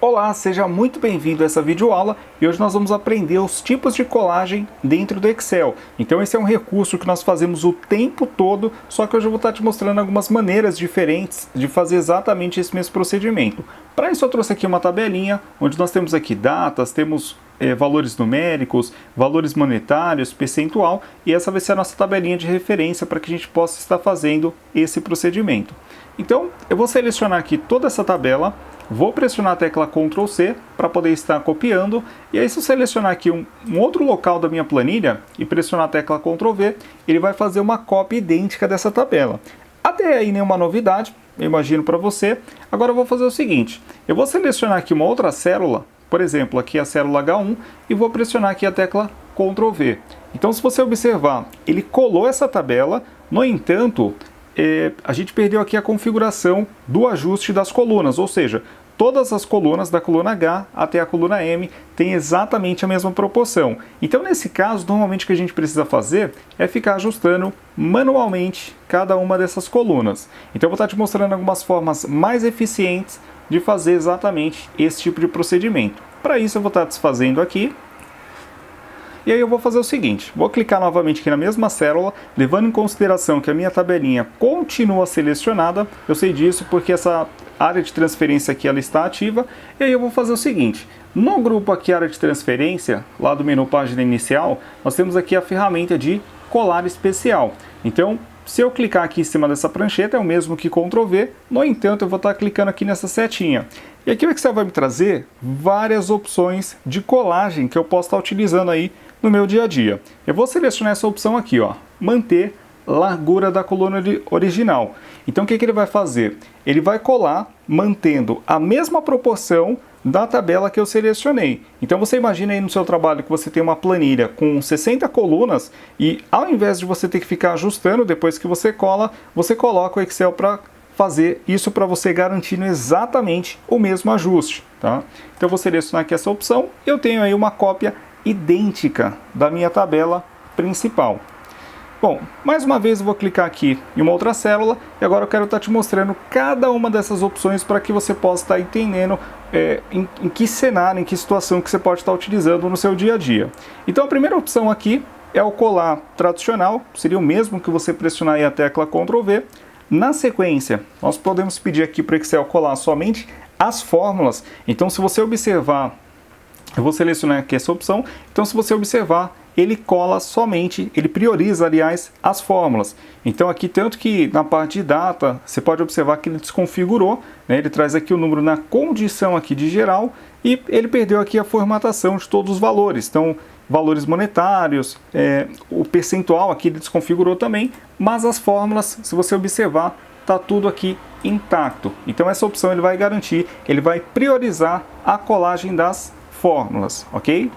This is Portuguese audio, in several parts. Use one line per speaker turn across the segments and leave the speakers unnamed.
Olá, seja muito bem-vindo a essa videoaula e hoje nós vamos aprender os tipos de colagem dentro do Excel. Então esse é um recurso que nós fazemos o tempo todo, só que hoje eu vou estar te mostrando algumas maneiras diferentes de fazer exatamente esse mesmo procedimento. Para isso eu trouxe aqui uma tabelinha, onde nós temos aqui datas, temos valores numéricos, valores monetários, percentual, e essa vai ser a nossa tabelinha de referência para que a gente possa estar fazendo esse procedimento. Então eu vou selecionar aqui toda essa tabela. Vou pressionar a tecla Ctrl C para poder estar copiando, e aí se eu selecionar aqui um outro local da minha planilha e pressionar a tecla Ctrl V, ele vai fazer uma cópia idêntica dessa tabela. Até aí nenhuma novidade, eu imagino para você. Agora eu vou fazer o seguinte, eu vou selecionar aqui uma outra célula, por exemplo, aqui a célula H1, e vou pressionar aqui a tecla Ctrl V. Então se você observar, ele colou essa tabela, no entanto, a gente perdeu aqui a configuração do ajuste das colunas, ou seja, todas as colunas da coluna H até a coluna M têm exatamente a mesma proporção. Então nesse caso, normalmente o que a gente precisa fazer é ficar ajustando manualmente cada uma dessas colunas. Então eu vou estar te mostrando algumas formas mais eficientes de fazer exatamente esse tipo de procedimento. Para isso eu vou estar desfazendo aqui. E aí eu vou fazer o seguinte, vou clicar novamente aqui na mesma célula, levando em consideração que a minha tabelinha continua selecionada. Eu sei disso porque essa área de transferência aqui ela está ativa. E aí eu vou fazer o seguinte, no grupo aqui área de transferência, lá do menu página inicial, nós temos aqui a ferramenta de colar especial. Então, se eu clicar aqui em cima dessa prancheta, é o mesmo que Ctrl V, no entanto eu vou estar clicando aqui nessa setinha. E aqui o Excel vai me trazer várias opções de colagem que eu posso estar utilizando aí no meu dia a dia. Eu vou selecionar essa opção aqui, ó, manter largura da coluna original. Então o que ele vai fazer? Ele vai colar mantendo a mesma proporção da tabela que eu selecionei. Então você imagina aí no seu trabalho que você tem uma planilha com 60 colunas e ao invés de você ter que ficar ajustando depois que você cola, você coloca o Excel para fazer isso para você, garantindo exatamente o mesmo ajuste, tá? Então eu vou selecionar aqui essa opção e eu tenho aí uma cópia idêntica da minha tabela principal. Bom, mais uma vez eu vou clicar aqui em uma outra célula e agora eu quero estar te mostrando cada uma dessas opções para que você possa estar entendendo em que cenário, em que situação que você pode estar utilizando no seu dia a dia. Então a primeira opção aqui é o colar tradicional, seria o mesmo que você pressionar aí a tecla Ctrl V. Na sequência, nós podemos pedir aqui para o Excel colar somente as fórmulas. Então se você observar, eu vou selecionar aqui essa opção, então se você observar, ele cola somente, ele prioriza, aliás, as fórmulas. Então aqui, tanto que na parte de data, você pode observar que ele desconfigurou, né? Ele traz aqui o número na condição aqui de geral e ele perdeu aqui a formatação de todos os valores. Então, valores monetários, o percentual aqui ele desconfigurou também, mas as fórmulas, se você observar, está tudo aqui intacto. Então essa opção ele vai garantir, ele vai priorizar a colagem das fórmulas, ok?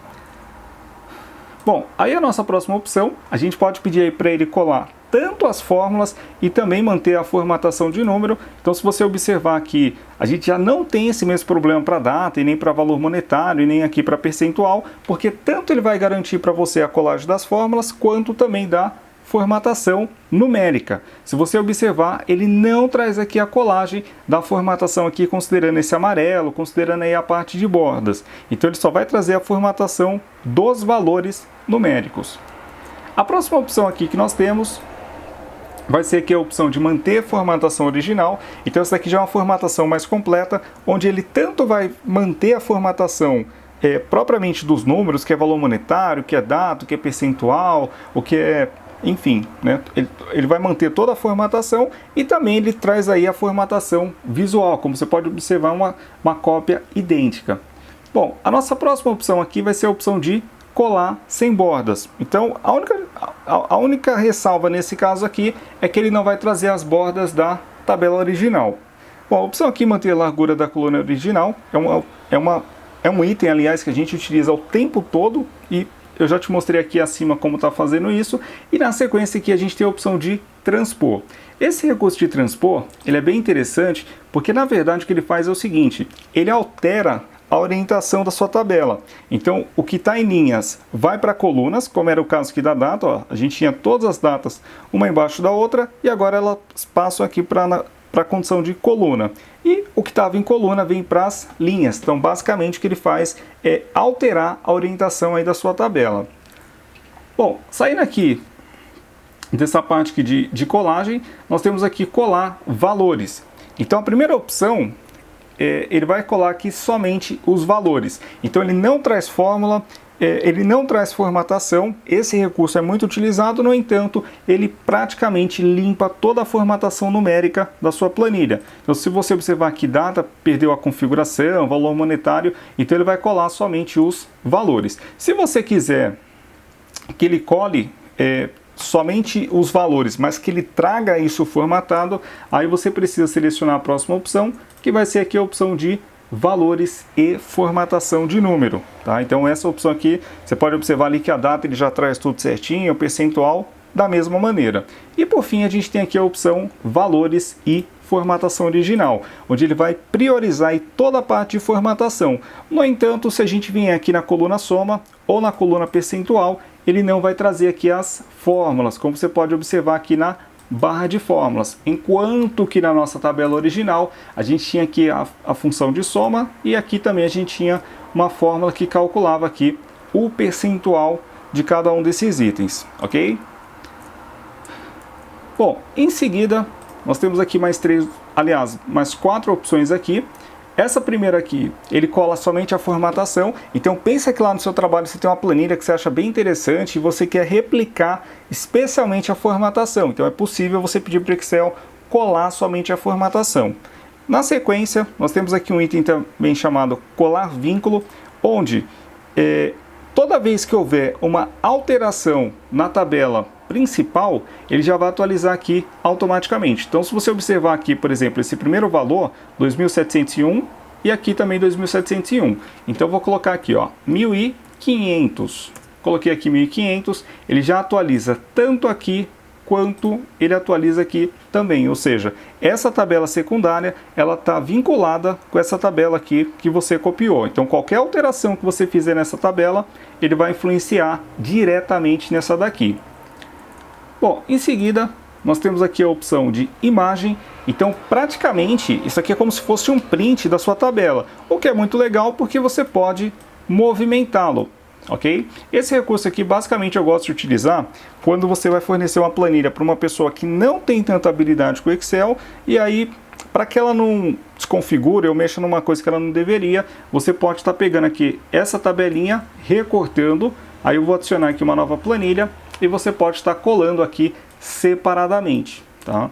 Bom, aí a nossa próxima opção, a gente pode pedir aí para ele colar tanto as fórmulas e também manter a formatação de número. Então se você observar aqui, a gente já não tem esse mesmo problema para data e nem para valor monetário e nem aqui para percentual, porque tanto ele vai garantir para você a colagem das fórmulas, quanto também da formatação numérica. Se você observar, ele não traz aqui a colagem da formatação aqui, considerando esse amarelo, considerando aí a parte de bordas. Então ele só vai trazer a formatação dos valores numéricos. A próxima opção aqui que nós temos vai ser aqui a opção de manter formatação original. Então essa aqui já é uma formatação mais completa, onde ele tanto vai manter a formatação propriamente dos números, que é valor monetário, que é data, que é percentual, o que é... Enfim, né? Ele vai manter toda a formatação e também ele traz aí a formatação visual, como você pode observar, uma cópia idêntica. Bom, a nossa próxima opção aqui vai ser a opção de colar sem bordas. Então, a única ressalva nesse caso aqui é que ele não vai trazer as bordas da tabela original. Bom, a opção aqui, manter a largura da coluna original, é um item, aliás, que a gente utiliza o tempo todo e eu já te mostrei aqui acima como está fazendo isso. E na sequência aqui a gente tem a opção de transpor. Esse recurso de transpor, ele é bem interessante, porque na verdade o que ele faz é o seguinte, ele altera a orientação da sua tabela. Então o que está em linhas vai para colunas, como era o caso aqui da data, ó, a gente tinha todas as datas uma embaixo da outra, e agora elas passam aqui para para a condição de coluna. E o que estava em coluna vem para as linhas. Então, basicamente, o que ele faz é alterar a orientação aí da sua tabela. Bom, saindo aqui dessa parte aqui de colagem, nós temos aqui colar valores. Então, a primeira opção, ele vai colar aqui somente os valores. Então, ele não traz fórmula, ele não traz formatação. Esse recurso é muito utilizado, no entanto, ele praticamente limpa toda a formatação numérica da sua planilha. Então, se você observar aqui data, perdeu a configuração, valor monetário, então ele vai colar somente os valores. Se você quiser que ele cole somente os valores, mas que ele traga isso formatado, aí você precisa selecionar a próxima opção, que vai ser aqui a opção de valores e formatação de número, tá? Então essa opção aqui, você pode observar ali que a data ele já traz tudo certinho, o percentual da mesma maneira. E por fim a gente tem aqui a opção valores e formatação original, onde ele vai priorizar aí toda a parte de formatação. No entanto, se a gente vier aqui na coluna soma ou na coluna percentual, ele não vai trazer aqui as fórmulas, como você pode observar aqui na barra de fórmulas, enquanto que na nossa tabela original a gente tinha aqui a função de soma e aqui também a gente tinha uma fórmula que calculava aqui o percentual de cada um desses itens, ok? Bom, em seguida nós temos aqui mais quatro opções aqui. Essa primeira aqui, ele cola somente a formatação, então pensa que lá no seu trabalho você tem uma planilha que você acha bem interessante e você quer replicar especialmente a formatação. Então é possível você pedir para o Excel colar somente a formatação. Na sequência, nós temos aqui um item também chamado colar vínculo, onde toda vez que houver uma alteração na tabela principal, ele já vai atualizar aqui automaticamente. Então, se você observar aqui, por exemplo, esse primeiro valor, 2.701, e aqui também 2.701. Então, eu vou colocar aqui, ó, 1.500. Coloquei aqui 1.500, ele já atualiza tanto aqui quanto ele atualiza aqui também. Ou seja, essa tabela secundária, ela está vinculada com essa tabela aqui que você copiou. Então, qualquer alteração que você fizer nessa tabela, ele vai influenciar diretamente nessa daqui. Bom, em seguida, nós temos aqui a opção de imagem. Então, praticamente, isso aqui é como se fosse um print da sua tabela, o que é muito legal porque você pode movimentá-lo, ok? Esse recurso aqui, basicamente, eu gosto de utilizar quando você vai fornecer uma planilha para uma pessoa que não tem tanta habilidade com o Excel, e aí, para que ela não desconfigure ou mexa numa coisa que ela não deveria, você pode estar pegando aqui essa tabelinha, recortando, aí eu vou adicionar aqui uma nova planilha, e você pode estar colando aqui separadamente, tá?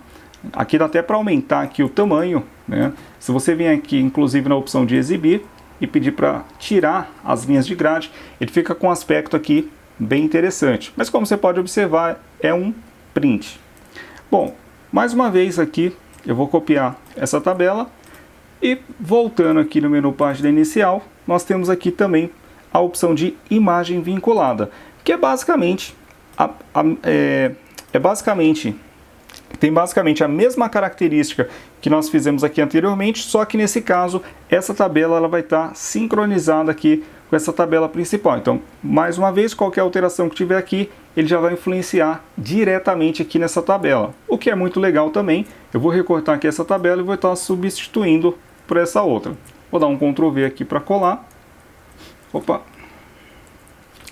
Aqui dá até para aumentar aqui o tamanho, né? Se você vier aqui, inclusive na opção de exibir e pedir para tirar as linhas de grade, ele fica com um aspecto aqui bem interessante. Mas como você pode observar, é um print. Bom, mais uma vez aqui, eu vou copiar essa tabela e voltando aqui no menu página inicial, nós temos aqui também a opção de imagem vinculada, que é basicamente tem basicamente a mesma característica que nós fizemos aqui anteriormente, só que nesse caso essa tabela ela vai estar sincronizada aqui com essa tabela principal. Então, mais uma vez, qualquer alteração que tiver aqui, ele já vai influenciar diretamente aqui nessa tabela, o que é muito legal também. Eu vou recortar aqui essa tabela e vou estar substituindo por essa outra. Vou dar um Ctrl V aqui para colar. Opa!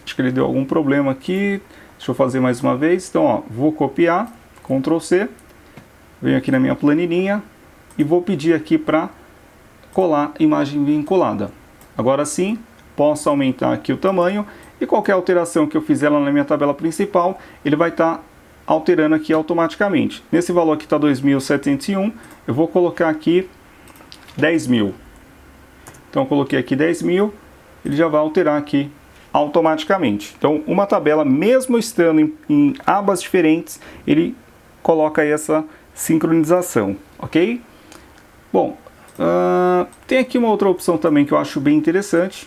Acho que ele deu algum problema aqui. Deixa eu fazer mais uma vez. Então, ó, vou copiar, Ctrl C, venho aqui na minha planilhinha e vou pedir aqui para colar imagem vinculada. Agora sim, posso aumentar aqui o tamanho e qualquer alteração que eu fizer lá na minha tabela principal, ele vai estar alterando aqui automaticamente. Nesse valor aqui está 2.701, eu vou colocar aqui 10.000. Então, eu coloquei aqui 10.000, ele já vai alterar aqui automaticamente. Então, uma tabela, mesmo estando em abas diferentes, ele coloca aí essa sincronização, ok? Bom, tem aqui uma outra opção também que eu acho bem interessante,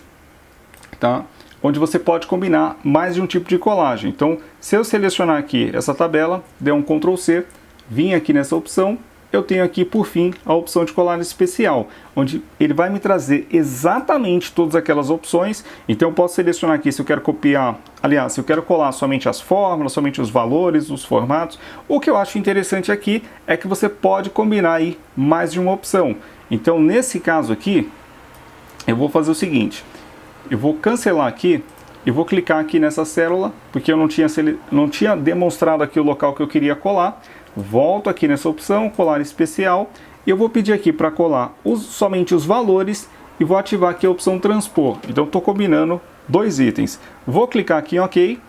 tá? Onde você pode combinar mais de um tipo de colagem. Então, se eu selecionar aqui essa tabela, der um Ctrl C, vim aqui nessa opção, eu tenho aqui, por fim, a opção de colar especial, onde ele vai me trazer exatamente todas aquelas opções. Então eu posso selecionar aqui se eu quero copiar, aliás, se eu quero colar somente as fórmulas, somente os valores, os formatos. O que eu acho interessante aqui é que você pode combinar aí mais de uma opção. Então nesse caso aqui, eu vou fazer o seguinte, eu vou cancelar aqui, e vou clicar aqui nessa célula, porque eu não tinha demonstrado aqui o local que eu queria colar. Volto aqui nessa opção, colar especial, e eu vou pedir aqui para colar somente os valores e vou ativar aqui a opção transpor. Então estou combinando dois itens. Vou clicar aqui em OK,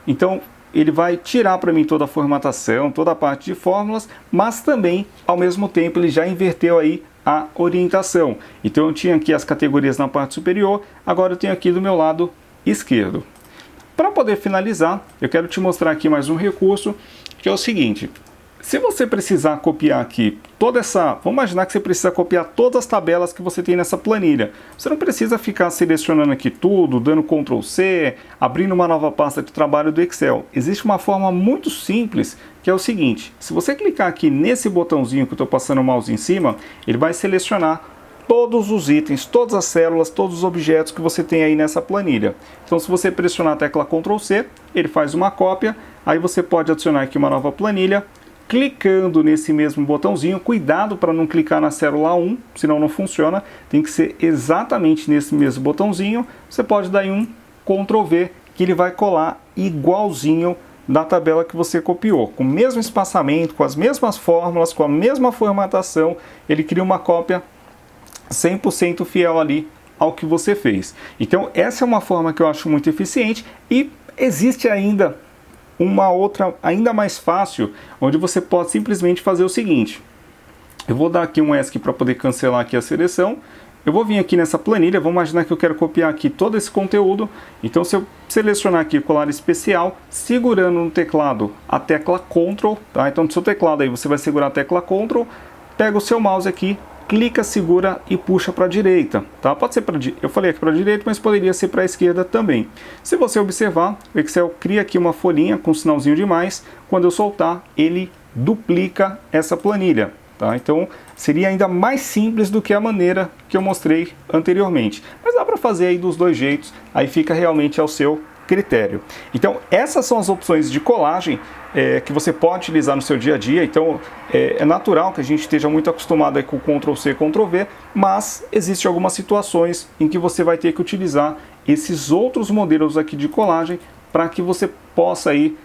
então ele vai tirar para mim toda a formatação, toda a parte de fórmulas, mas também, ao mesmo tempo, ele já inverteu aí a orientação. Então eu tinha aqui as categorias na parte superior, agora eu tenho aqui do meu lado esquerdo. Para poder finalizar, eu quero te mostrar aqui mais um recurso, que é o seguinte: se você precisar copiar aqui toda essa, vamos imaginar que você precisa copiar todas as tabelas que você tem nessa planilha. Você não precisa ficar selecionando aqui tudo, dando Ctrl C, abrindo uma nova pasta de trabalho do Excel. Existe uma forma muito simples, que é o seguinte: se você clicar aqui nesse botãozinho que eu estou passando o mouse em cima, ele vai selecionar todos os itens, todas as células, todos os objetos que você tem aí nessa planilha. Então se você pressionar a tecla Ctrl C, ele faz uma cópia, aí você pode adicionar aqui uma nova planilha, clicando nesse mesmo botãozinho. Cuidado para não clicar na célula 1, senão não funciona, tem que ser exatamente nesse mesmo botãozinho. Você pode dar um Ctrl V, que ele vai colar igualzinho da tabela que você copiou, com o mesmo espaçamento, com as mesmas fórmulas, com a mesma formatação. Ele cria uma cópia 100% fiel ali ao que você fez. Então essa é uma forma que eu acho muito eficiente, e existe ainda uma outra ainda mais fácil, onde você pode simplesmente fazer o seguinte: eu vou dar aqui um ESC para poder cancelar aqui a seleção. Eu vou vir aqui nessa planilha, vamos imaginar que eu quero copiar aqui todo esse conteúdo. Então se eu selecionar aqui colar especial, segurando no teclado a tecla Ctrl, tá? Então no seu teclado aí você vai segurar a tecla Ctrl, pega o seu mouse aqui, clica, segura e puxa para a direita, tá? Pode ser eu falei aqui para a direita, mas poderia ser para a esquerda também. Se você observar, o Excel cria aqui uma folhinha com um sinalzinho de mais. Quando eu soltar, ele duplica essa planilha, tá? Então seria ainda mais simples do que a maneira que eu mostrei anteriormente. Mas dá para fazer aí dos dois jeitos, aí fica realmente ao seu critério. Então essas são as opções de colagem que você pode utilizar no seu dia a dia. Então é natural que a gente esteja muito acostumado aí com Ctrl C, Ctrl V, mas existem algumas situações em que você vai ter que utilizar esses outros modelos aqui de colagem para que você possa aí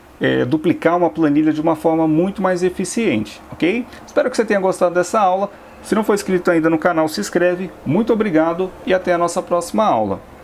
duplicar uma planilha de uma forma muito mais eficiente, ok? Espero que você tenha gostado dessa aula. Se não for inscrito ainda no canal, se inscreve. Muito obrigado e até a nossa próxima aula.